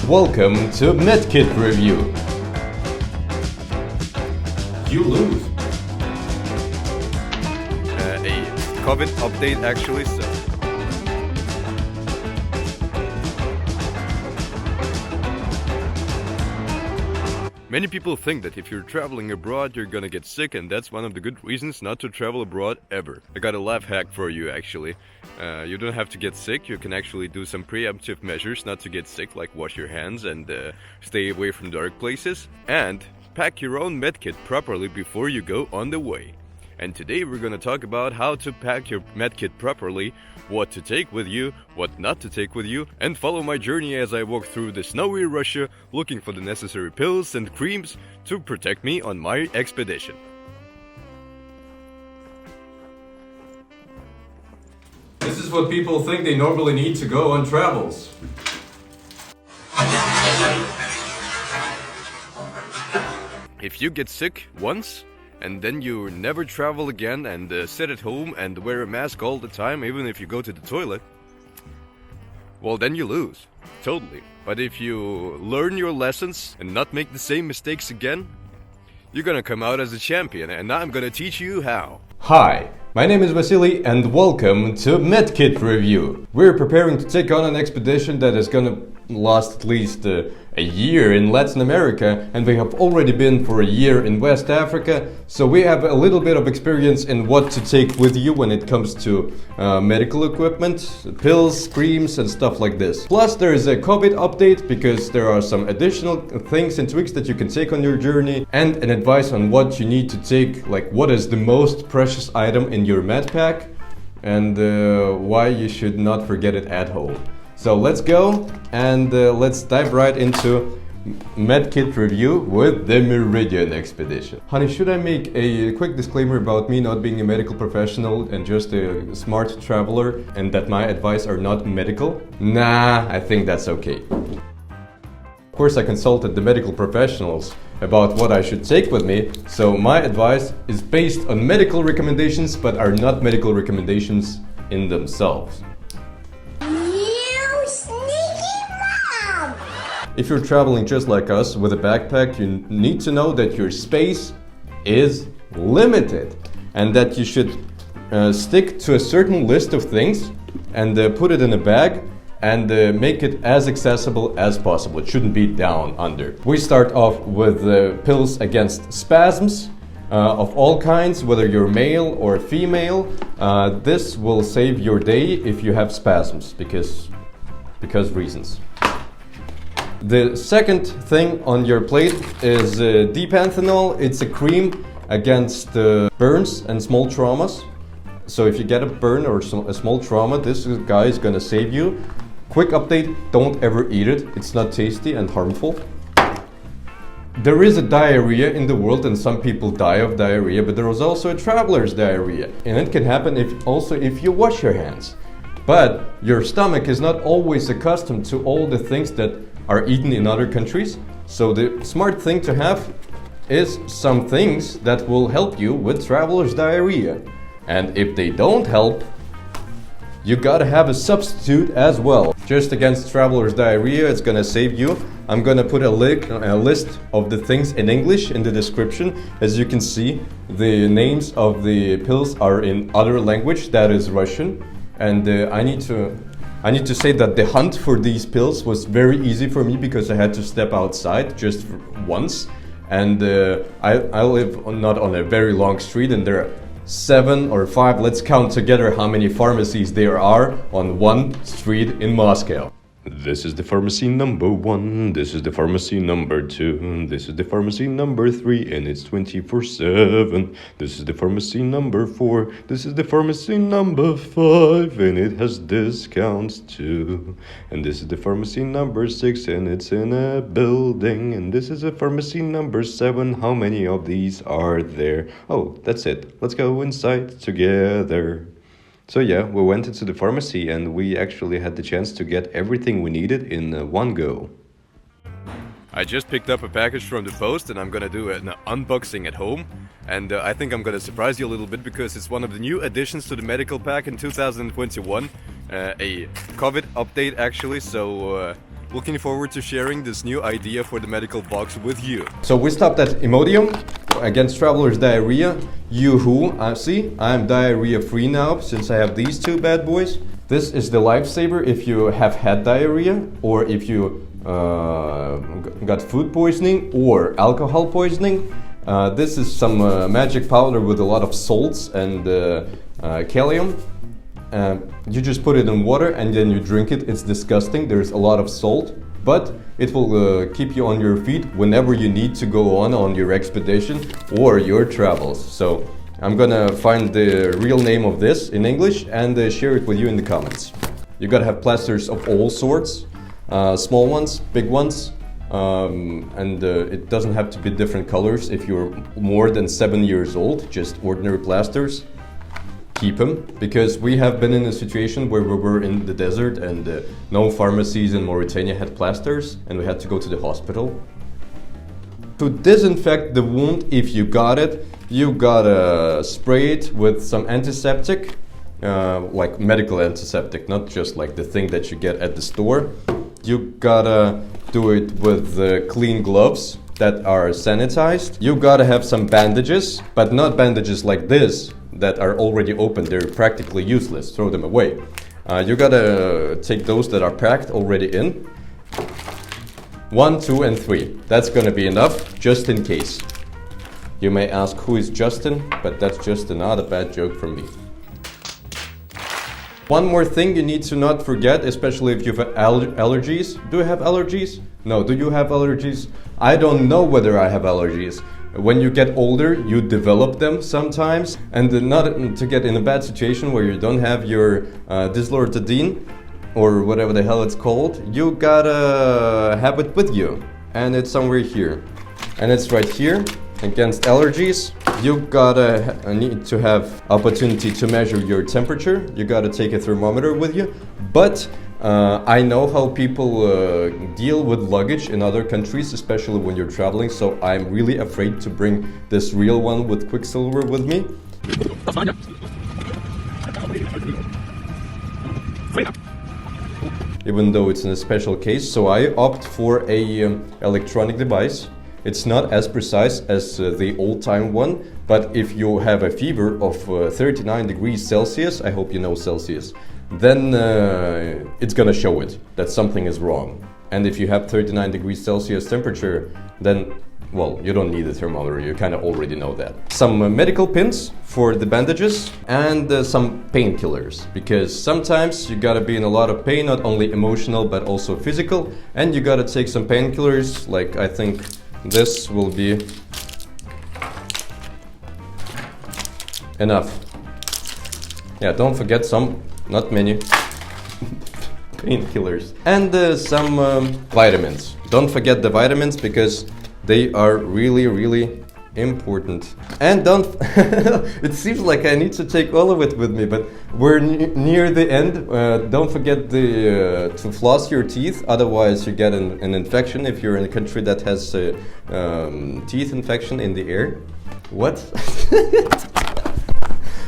Welcome to Medkit Review. You lose. A COVID update actually, so... Many people think that if you're traveling abroad, you're gonna get sick, and that's one of the good reasons not to travel abroad ever. I got a life hack for you actually. You don't have to get sick, you can actually do some preemptive measures not to get sick, like wash your hands and stay away from dark places. And pack your own medkit properly before you go on the way. And today we're gonna talk about how to pack your medkit properly, what to take with you, what not to take with you, and follow my journey as I walk through the snowy Russia looking for the necessary pills and creams to protect me on my expedition. This is what people think they normally need to go on travels. If you get sick once, and then you never travel again and sit at home and wear a mask all the time, even if you go to the toilet, well, then you lose. Totally. But if you learn your lessons and not make the same mistakes again, you're gonna come out as a champion, and I'm gonna teach you how. Hi, my name is Vasily and welcome to Medkit Review. We're preparing to take on an expedition that is gonna last at least a year in Latin America, and we have already been for a year in West Africa, so we have a little bit of experience in what to take with you when it comes to medical equipment, pills, creams and stuff like this. Plus there is a COVID update because there are some additional things and tweaks that you can take on your journey, and an advice on what you need to take, like what is the most precious item in your med pack and why you should not forget it at home. So let's go and let's dive right into Medkit Review with the Meridian Expedition. Honey, should I make a quick disclaimer about me not being a medical professional and just a smart traveler, and that my advice are not medical? Nah, I think that's okay. Of course, I consulted the medical professionals about what I should take with me, so my advice is based on medical recommendations but are not medical recommendations in themselves. If you're traveling just like us with a backpack, you need to know that your space is limited and that you should stick to a certain list of things and put it in a bag and make it as accessible as possible. It shouldn't be down under. We start off with pills against spasms of all kinds, whether you're male or female. This will save your day if you have spasms because reasons. The second thing on your plate is dipanthenol. It's a cream against burns and small traumas. So if you get a burn or a small trauma, this guy is gonna save you. Quick update, don't ever eat it. It's not tasty and harmful. There is a diarrhea in the world and some people die of diarrhea, but there is also a traveler's diarrhea. And it can happen if you wash your hands. But your stomach is not always accustomed to all the things that are eaten in other countries. So the smart thing to have is some things that will help you with traveler's diarrhea. And if they don't help, you gotta have a substitute as well. Just against traveler's diarrhea, it's gonna save you. I'm gonna put a list of the things in English in the description. As you can see, the names of the pills are in other language, that is Russian. And I need to say that the hunt for these pills was very easy for me because I had to step outside just once, and I live not on a very long street, and there are 7 or 5, let's count together how many pharmacies there are on one street in Moscow. This is the pharmacy number 1, this is the pharmacy number 2, this is the pharmacy number 3, and it's 24/7. This is the pharmacy number 4, this is the pharmacy number 5, and it has discounts too. And this is the pharmacy number 6, and it's in a building. And this is a pharmacy number 7. How many of these are there? Oh, that's it. Let's go inside together. So yeah, we went into the pharmacy and we actually had the chance to get everything we needed in one go. I just picked up a package from the post and I'm gonna do an unboxing at home. And I think I'm gonna surprise you a little bit because it's one of the new additions to the medical pack in 2021. A COVID update actually, so Looking forward to sharing this new idea for the medical box with you. So we stopped at Imodium against traveler's diarrhea. Yoo-hoo, see, I'm diarrhea free now since I have these two bad boys. This is the lifesaver if you have had diarrhea or if you got food poisoning or alcohol poisoning. This is some magic powder with a lot of salts and kalium. You just put it in water and then you drink it. It's disgusting. There's a lot of salt, but it will keep you on your feet whenever you need to go on your expedition or your travels. So I'm gonna find the real name of this in English and share it with you in the comments. You gotta have plasters of all sorts, small ones, big ones, and it doesn't have to be different colors if you're more than 7 years old, just ordinary plasters. Keep them, because we have been in a situation where we were in the desert and no pharmacies in Mauritania had plasters and we had to go to the hospital. To disinfect the wound, if you got it, you gotta spray it with some antiseptic, like medical antiseptic, not just like the thing that you get at the store. You gotta do it with clean gloves that are sanitized. You gotta have some bandages, but not bandages like this that are already open. They're practically useless. Throw them away. You gotta take those that are packed already in. 1, 2, and 3. That's gonna be enough, just in case. You may ask, who is Justin? But that's just not a bad joke from me. One more thing you need to not forget, especially if you have allergies. Do you have allergies? No, do you have allergies? I don't know whether I have allergies. When you get older, you develop them sometimes, and not to get in a bad situation where you don't have your dislortadine or whatever the hell it's called, you gotta have it with you, and it's somewhere here, and it's right here. Against allergies, you gotta need to have opportunity to measure your temperature. You gotta take a thermometer with you, but I know how people deal with luggage in other countries, especially when you're traveling, so I'm really afraid to bring this real one with Quicksilver with me. Even though it's in a special case, so I opt for a electronic device. It's not as precise as the old-time one, but if you have a fever of 39 degrees Celsius, I hope you know Celsius, then it's gonna show it that something is wrong. And if you have 39 degrees Celsius temperature, then, well, you don't need a thermometer, you kind of already know that. Some medical pins for the bandages and some painkillers, because sometimes you gotta be in a lot of pain, not only emotional but also physical, and you gotta take some painkillers, like I think this will be enough. Yeah, don't forget some, not many, painkillers. And some vitamins. Don't forget the vitamins because they are really, really important. And don't, it seems like I need to take all of it with me, but we're near the end. Don't forget to floss your teeth, otherwise you get an infection if you're in a country that has teeth infection in the air. What?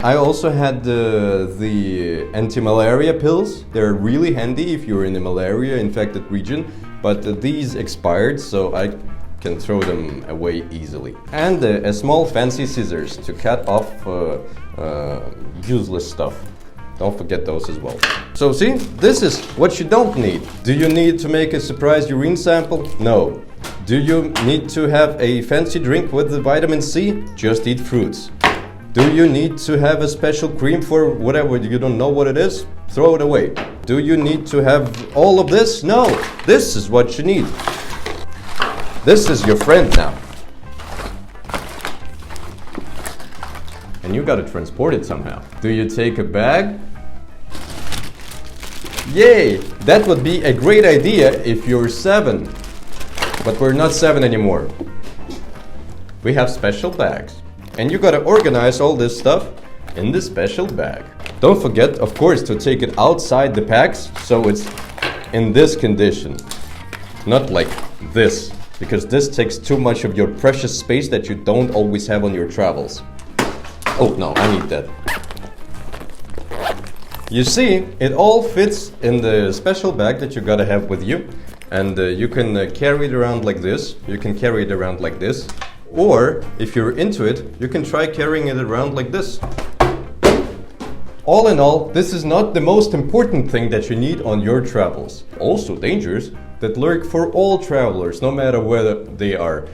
I also had the anti-malaria pills. They're really handy if you're in a malaria infected region, but these expired, so I can throw them away easily. And a small fancy scissors to cut off useless stuff. Don't forget those as well. So see, this is what you don't need. Do you need to make a surprise urine sample? No. Do you need to have a fancy drink with the vitamin C? Just eat fruits. Do you need to have a special cream for whatever you don't know what it is? Throw it away. Do you need to have all of this? No. This is what you need. This is your friend now. And you gotta transport it somehow. Do you take a bag? Yay! That would be a great idea if you're 7. But we're not 7 anymore. We have special bags. And you gotta organize all this stuff in the special bag. Don't forget, of course, to take it outside the packs so it's in this condition. Not like this, because this takes too much of your precious space that you don't always have on your travels. Oh no, I need that. You see, it all fits in the special bag that you gotta have with you. and you can carry it around like this. You can carry it around like this, or if you're into it, you can try carrying it around like this. All in all, this is not the most important thing that you need on your travels. Also dangers that lurk for all travelers, no matter whether they are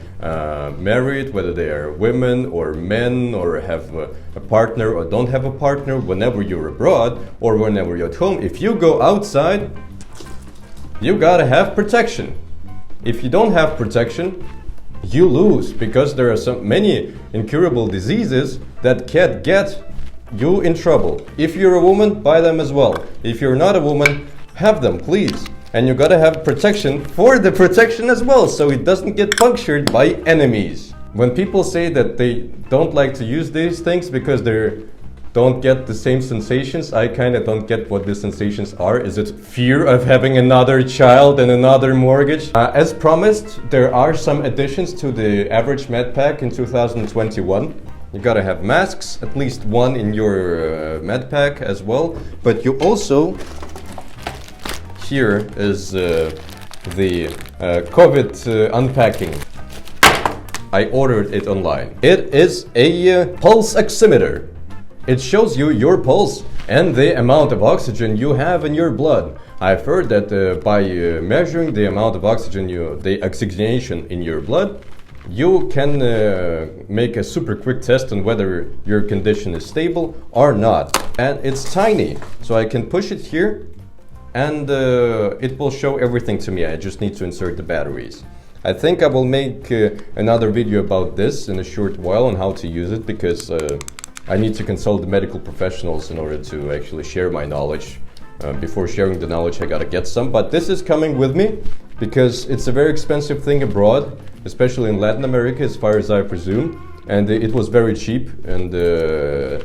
married, whether they are women or men, or have a partner or don't have a partner. Whenever you're abroad or whenever you're at home, if you go outside, you gotta have protection. If you don't have protection, you lose, because there are so many incurable diseases that can get you in trouble. If you're a woman, buy them as well. If you're not a woman, have them, please. And you gotta have protection for the protection as well, so it doesn't get punctured by enemies. When people say that they don't like to use these things because they don't get the same sensations, I kinda don't get what the sensations are. Is it fear of having another child and another mortgage? As promised, there are some additions to the average med pack in 2021. You gotta have masks, at least one in your med pack as well. But you also, here is the COVID unpacking. I ordered it online. It is a pulse oximeter. It shows you your pulse and the amount of oxygen you have in your blood. I've heard that by measuring the amount of oxygen, the oxygenation in your blood, you can make a super quick test on whether your condition is stable or not. And it's tiny, so I can push it here and it will show everything to me. I just need to insert the batteries. I think I will make another video about this in a short while on how to use it, because I need to consult the medical professionals in order to actually share my knowledge. Before sharing the knowledge, I gotta get some, but this is coming with me because it's a very expensive thing abroad, especially in Latin America, as far as I presume, and it was very cheap and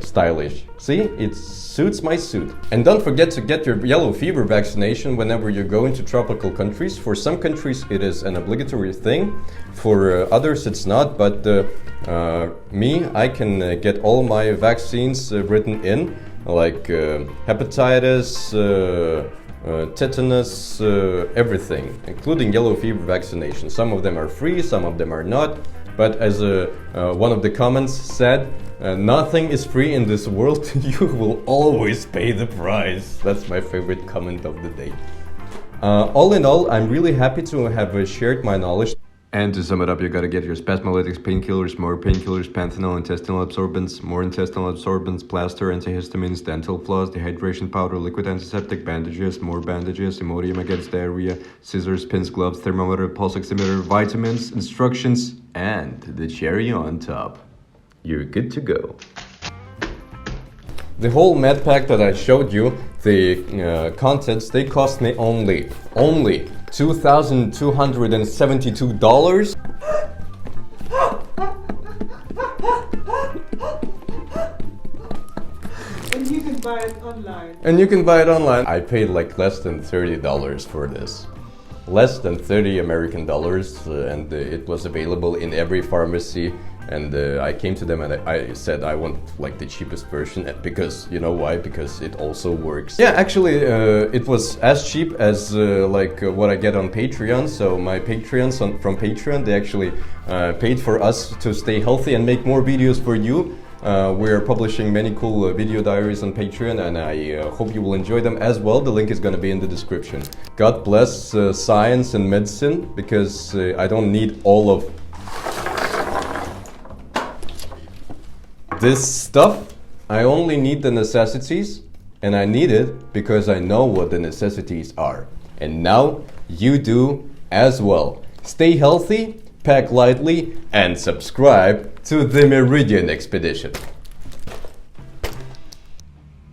stylish. See, it suits my suit. And don't forget to get your yellow fever vaccination whenever you go into tropical countries. For some countries it is an obligatory thing, for others it's not, but me, I can get all my vaccines written in, like hepatitis, tetanus, everything, including yellow fever vaccination. Some of them are free, some of them are not, but as one of the comments said, nothing is free in this world. You will always pay the price. That's my favorite comment of the day. All in all, I'm really happy to have shared my knowledge. And to sum it up, you gotta get your spasmolytics, painkillers, more painkillers, panthenol, intestinal absorbents, more intestinal absorbents, plaster, antihistamines, dental floss, dehydration powder, liquid antiseptic, bandages, more bandages, Imodium against diarrhea, scissors, pins, gloves, thermometer, pulse oximeter, vitamins, instructions, and the cherry on top. You're good to go. The whole med pack that I showed you, the contents, they cost me only $2,272. And you can buy it online. And you can buy it online. I paid like less than $30 for this. Less than 30 American dollars, and it was available in every pharmacy. And I came to them and I said I want like the cheapest version, because you know why? Because it also works. Yeah, actually it was as cheap as like what I get on Patreon. So my Patreons from Patreon, they actually paid for us to stay healthy and make more videos for you. We're publishing many cool video diaries on Patreon, and I hope you will enjoy them as well. The link is gonna be in the description. God bless science and medicine, because I don't need all of this stuff. I only need the necessities, and I need it because I know what the necessities are. And now you do as well. Stay healthy, pack lightly, and subscribe to the Meridian Expedition.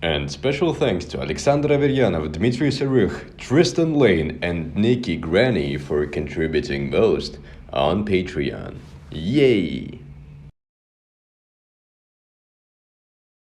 And special thanks to Alexandra Veryanov, Dmitry Saruch, Tristan Lane, and Nikki Granny for contributing most on Patreon. Yay!